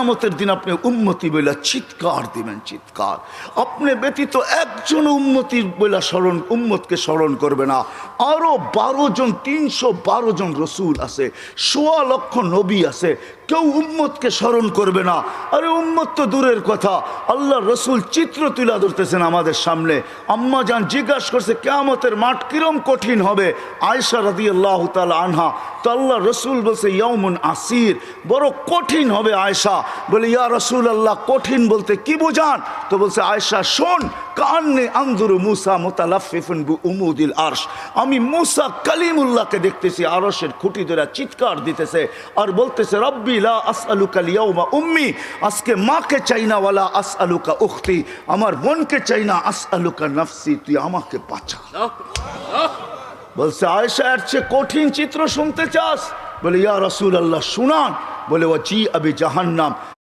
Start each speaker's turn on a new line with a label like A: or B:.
A: কিয়ামতের দিন আপনি উম্মতি বলে চিৎকার দিবেন, চিৎকার। আপনি ব্যতীত একজন উম্মতির বলে উম্মতকে স্মরণ করবে না। আরো 12 জন, 312 জন রসুল আছে, 1.25 লক্ষ নবী আছে, কেউ উম্মতকে স্মরণ করবে না। আরে উম্মত তো দূরের কথা, আল্লাহ রসুল চিত্র তুলে ধরতেছেন আমাদের সামনে। আম্মা জান জিজ্ঞাসা করছে কিয়ামতের মাঠ কিরম কঠিন হবে। আয়েশা রাদিয়াল্লাহু তাআলা আনহা, তো আল্লাহ রসুল বলছে ইয়াউমুন আসির, বড় কঠিন হবে। আয়েশা বলে ইয়া রাসূলুল্লাহ, কঠিন বলতে কি বুঝান? তো বলছে আয়েশা শোন, কান্নে আনজুরু মুসা মুতালাফফিফুন বিউমুদিল আরশ, আমি মুসা কালিমুল্লাহকে দেখতেছি আরশের খুঁটি ধরে চিৎকার দিতেছে আর বলতেছে রব্বি লা আসআলুকা আল-ইয়াওমা উম্মি, আজকে মাকে চাই না, ওয়ালা আসআলুকা উখতি, আমার বোনকে চাই না, আসআলুকা নাফসি, তুই আমাকে বাঁচা। বলছে আয়েশা এর চেয়ে কঠিন চিত্র শুনতে চাস? বলে ইয়া রাসূলুল্লাহ শুনান। বলে ওয়াজি আবি জাহান্নাম,